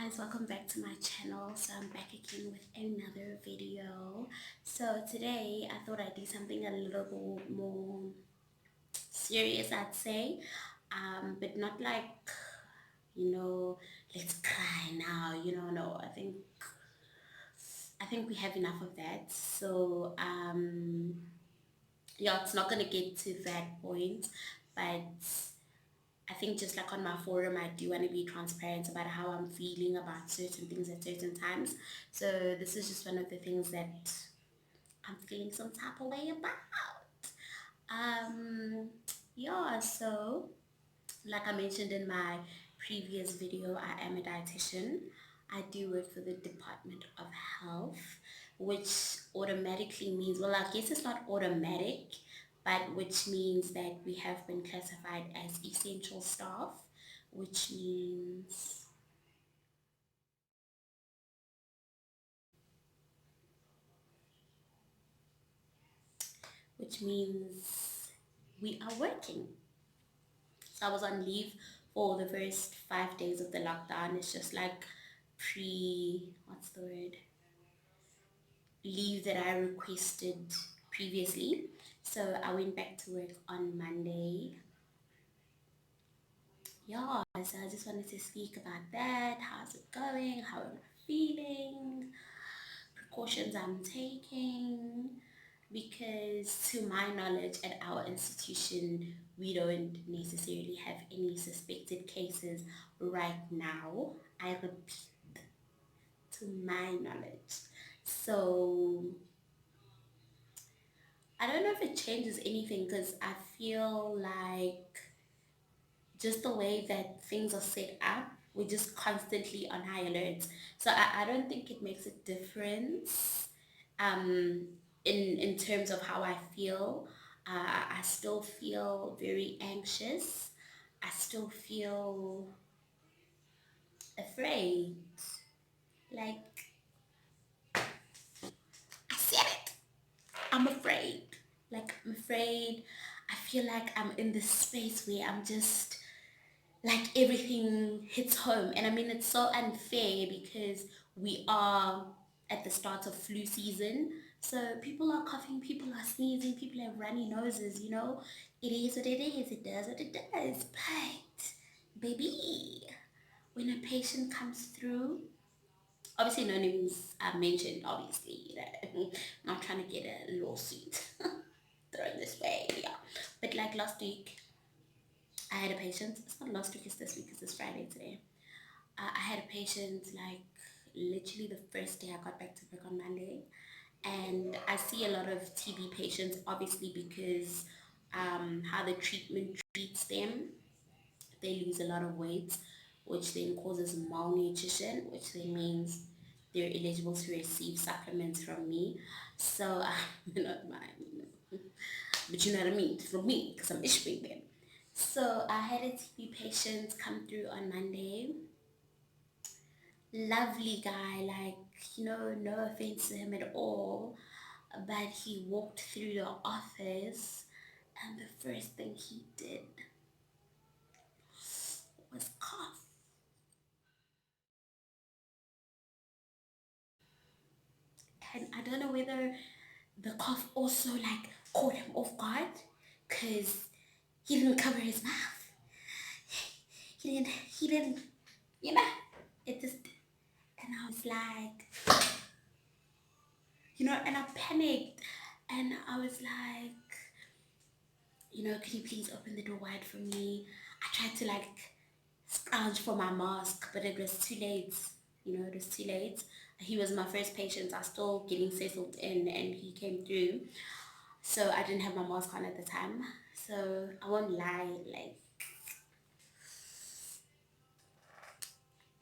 guys, welcome back to my channel. So I'm back again with another video. So today I thought I'd do something a little bit more serious, I'd say, but not like, you know, let's cry now, no, I think we have enough of that. So yeah, it's not gonna get to that point, but I think just like on my forum, I do want to be transparent about how I'm feeling about certain things at certain times. So this is just one of the things that I'm feeling some type of way about. Um, yeah, so like I mentioned in my previous video, I am a dietitian. I do work for the Department of Health, which automatically means, well, I guess it's not automatic, but which means that we have been classified as essential staff, which means which means we are working. So I was on leave for the first 5 days of the lockdown. It's just like what's the word? Leave that I requested previously. So I went back to work on Monday. Yeah, so I just wanted to speak about that. How's it going? How am I feeling? Precautions I'm taking. Because to my knowledge at our institution, we don't necessarily have any suspected cases right now. I repeat, to my knowledge. So I don't know if it changes anything because I feel like just the way that things are set up, we're just constantly on high alert. So I don't think it makes a difference um, in terms of how I feel. I still feel very anxious. I still feel afraid. Like, I said it. I'm afraid. Like, I'm afraid. I feel like I'm in this space where I'm just like everything hits home. And I mean, it's so unfair because we are at the start of flu season. So people are coughing, people are sneezing, people have runny noses, It is what it is. It does what it does. But, baby, when a patient comes through, obviously no names are mentioned, obviously, I'm not trying to get a lawsuit thrown this way, yeah. But like last week, I had a patient. It's not last week, it's this week, it's this Friday today. I had a patient like literally the first day I got back to work on Monday. And I see a lot of TB patients, obviously, because how the treatment treats them. They lose a lot of weight, which then causes malnutrition, which then means they're eligible to receive supplements from me. So, not mine, but you know what I mean, from me, because I'm issuing them. So I had a TB patient come through on Monday. Lovely guy, like, no offense to him at all. But he walked through the office and the first thing he did was cough. And I don't know whether the cough also like caught him off guard because he didn't cover his mouth. He didn't, you know, it just, and I was like, and I panicked and I was like, could you please open the door wide for me? I tried to like scrounge for my mask, but it was too late. It was too late. He was my first patient. I was still getting settled in and he came through. So I didn't have my mask on at the time. So I won't lie, like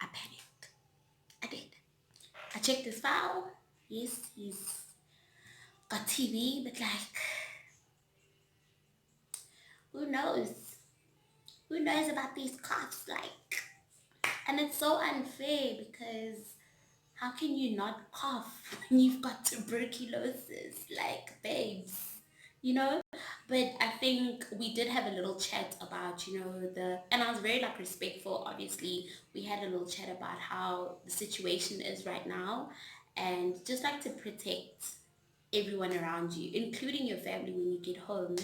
I panicked. I did. I checked his file. Yes, he's got TB, but like, who knows? Who knows about these coughs? Like, and it's so unfair because how can you not cough when you've got tuberculosis? Like, babes, you know. But I think we did have a little chat about, and I was very like respectful. Obviously, we had a little chat about how the situation is right now, and just like to protect everyone around you, including your family when you get home.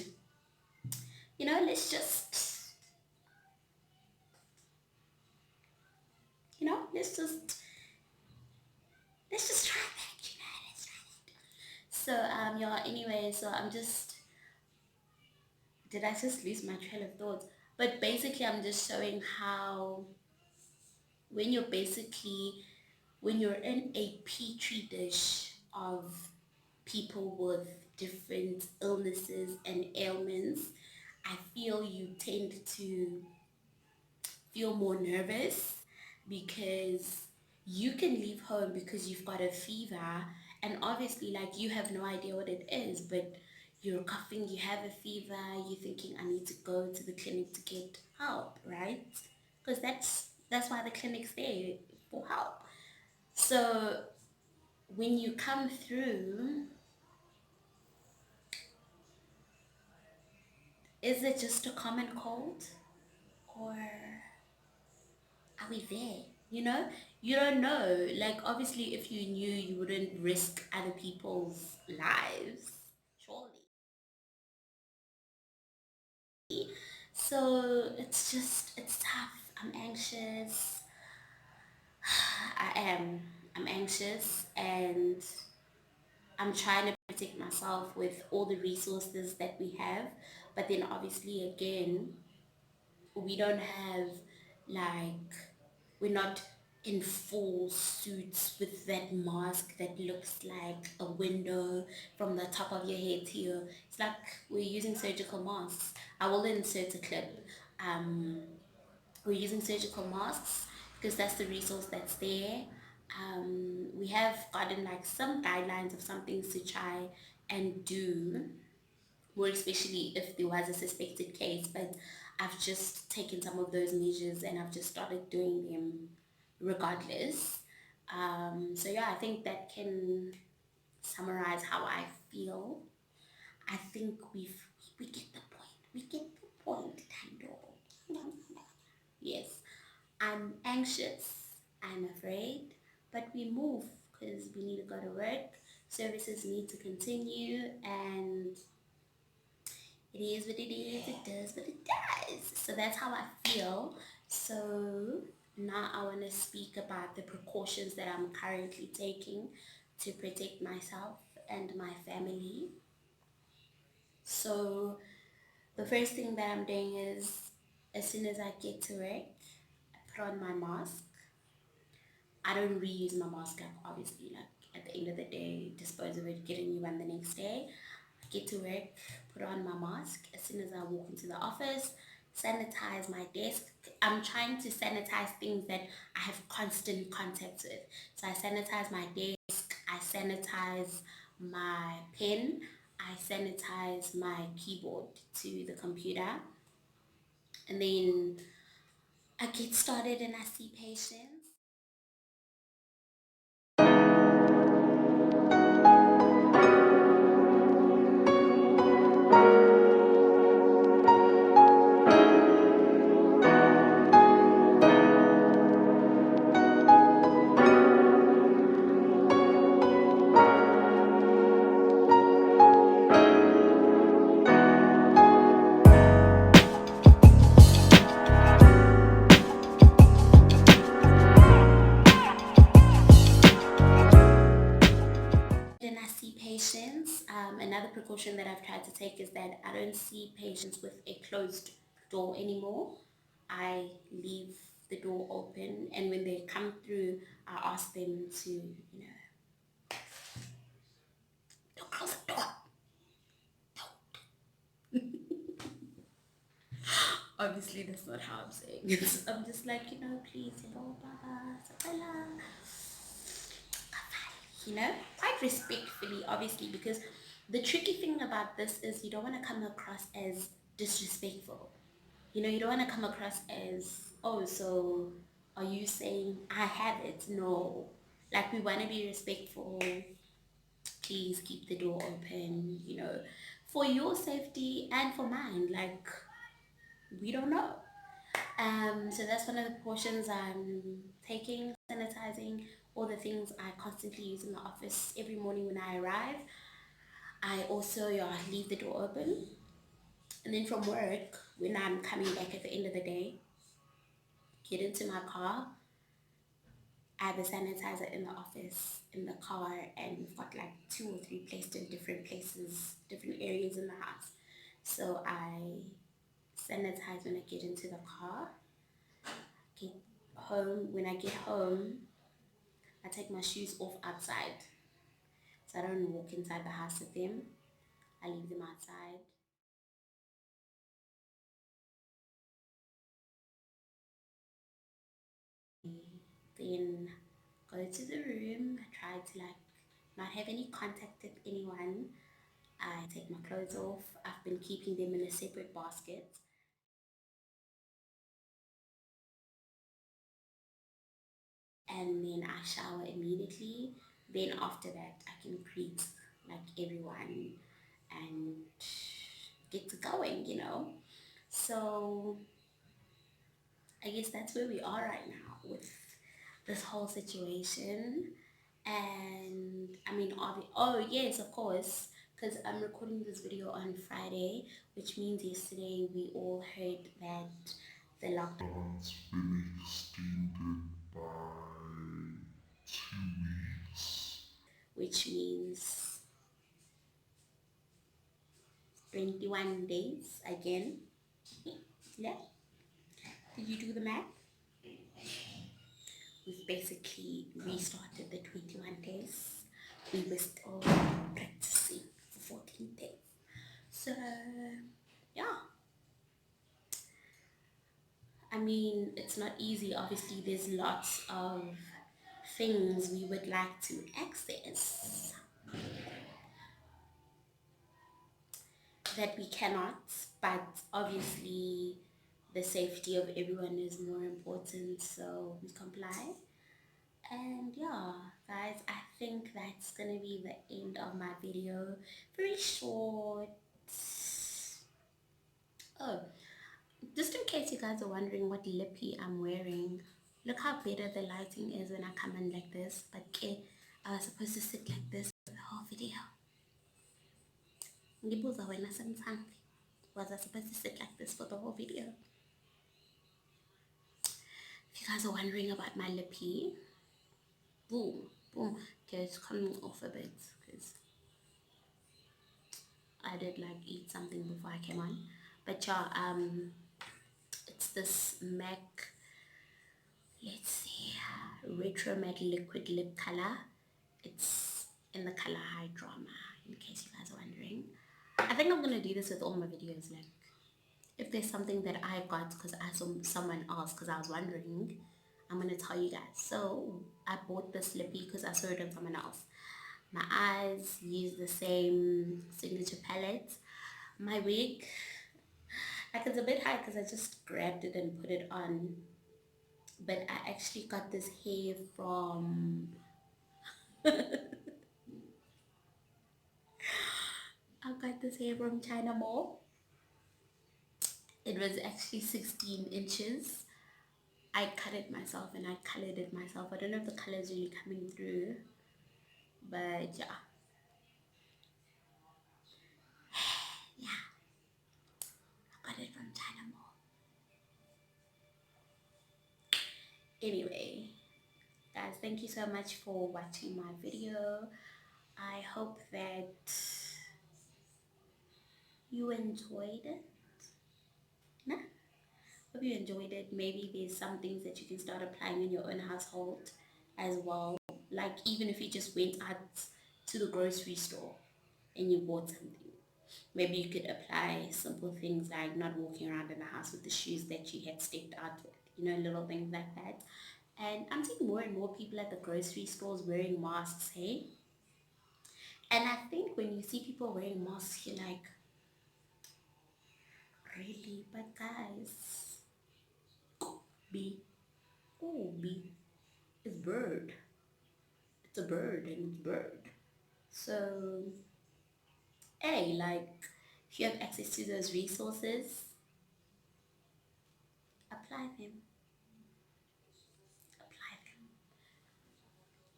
Let's just, let's just try that. Let's try that. So yeah. Anyway, so I'm just, did I just lose my trail of thoughts? But basically, I'm just showing how when you're basically when you're in a petri dish of people with different illnesses and ailments, I feel you tend to feel more nervous because you can leave home because you've got a fever, and obviously like you have no idea what it is, but you're coughing, you have a fever, you're thinking I need to go to the clinic to get help, right? Because that's why the clinic's there, for help. So when you come through, is it just a common cold, or are we there? You don't know. Like, obviously, if you knew, you wouldn't risk other people's lives, surely. So it's tough. I'm anxious. I am. I'm anxious, and I'm trying to protect myself with all the resources that we have. But then obviously again, we don't have, like, we're not in full suits with that mask that looks like a window from the top of your head to your, it's like we're using surgical masks. I will insert a clip. um we're using surgical masks because that's the resource that's there. We have gotten like some guidelines of some things to try and do, more especially if there was a suspected case. But I've just taken some of those measures and I've just started doing them regardless. So yeah, I think that can summarize how I feel. I think we get the point. We get the point, kind of. Yes, I'm anxious. I'm afraid, but we move because we need to go to work. Services need to continue, and it is what it is, it does what it does. So that's how I feel. So now I want to speak about the precautions that I'm currently taking to protect myself and my family. So the first thing that I'm doing is, as soon as I get to work, I put on my mask. I don't reuse my mask, like, obviously, like at the end of the day, dispose of it, get a new one the next day. I get to work, put on my mask. As soon as I walk into the office, sanitize my desk. I'm trying to sanitize things that I have constant contact with. So I sanitize my desk, I sanitize my pen, I sanitize my keyboard to the computer, and then I get started and I see patients. Then I see patients. Another precaution that I've tried to take is that I don't see patients with a closed door anymore. I leave the door open, and when they come through, I ask them to, don't close the door. Obviously, that's not how I'm saying it. I'm just like, please, quite respectfully, obviously, because the tricky thing about this is you don't want to come across as disrespectful. You don't want to come across as, oh, so are you saying I have it? No. Like, we want to be respectful. Please keep the door open, for your safety and for mine. Like, we don't know. So that's one of the precautions I'm taking, sanitizing all the things I constantly use in the office every morning when I arrive. I also, yeah, leave the door open. And then from work, when I'm coming back at the end of the day, get into my car. I have a sanitizer in the office, in the car, and we've got like two or three placed in different places, different areas in the house. So I sanitize when I get into the car. Get home. When I get home, I take my shoes off outside. So I don't walk inside the house with them. I leave them outside. Then go to the room. I try to like not have any contact with anyone. I take my clothes off. I've been keeping them in a separate basket. And then I shower immediately. Then after that, I can greet like everyone and get going. So I guess that's where we are right now with this whole situation. And I mean, oh yes, of course, because I'm recording this video on Friday, which means yesterday we all heard that the lockdown's been extended by 2 weeks, which means 21 days again. Yeah, did you do the math? We've basically restarted the 21 days. We were still practicing for 14 days. So, yeah, I mean, it's not easy. Obviously, there's lots of things we would like to access that we cannot, but obviously, the safety of everyone is more important, so we comply. And yeah, guys, I think that's gonna be the end of my video. Very short. Oh, just in case you guys are wondering what lippy I'm wearing, look how better the lighting is when I come in like this. But okay, I was supposed to sit like this for the whole video. Ngibuza wena Samsung. Was I supposed to sit like this for the whole video? If you guys are wondering about my lippy, boom, boom. Okay, it's coming off a bit because I did like eat something before I came on. But yeah, it's this MAC, let's see, Retro Matte Liquid Lip Color. It's in the color High Drama, in case you guys are wondering. I think I'm gonna do this with all my videos. Like, if there's something that I got because I saw someone else, because I was wondering, I'm gonna tell you guys. So I bought this lippy because I saw it on someone else. My eyes use the same signature palette. My wig, like, it's a bit high because I just grabbed it and put it on. But I actually got this hair from I got this hair from China Mall. It was actually 16 inches. I cut it myself and I colored it myself. I don't know if the color is really coming through, but yeah. Yeah, I got it from China Mall. Anyway, guys, thank you so much for watching my video. I hope that you enjoyed it. Nah? Hope you enjoyed it. Maybe there's some things that you can start applying in your own household as well. Like, even if you just went out to the grocery store and you bought something, maybe you could apply simple things like not walking around in the house with the shoes that you had stepped out with, little things like that. And I'm seeing more and more people at the grocery stores wearing masks, hey? And I think when you see people wearing masks, you're like, really? But guys, B, oh, B, it's bird. It's a bird and it's bird. So, hey, like, If you have access to those resources, apply them. Apply them.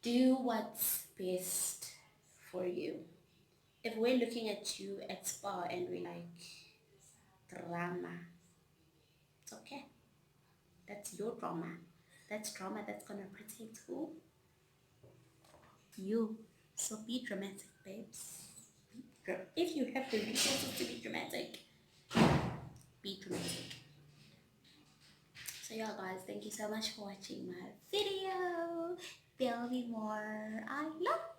Do what's best for you. If we're looking at you at spa and we're like, drama, it's okay. That's your drama. That's drama that's gonna protect who? You. So be dramatic, babes. If you have the resources to be dramatic, be dramatic. So yeah guys, thank you so much for watching my video. There'll be more. I love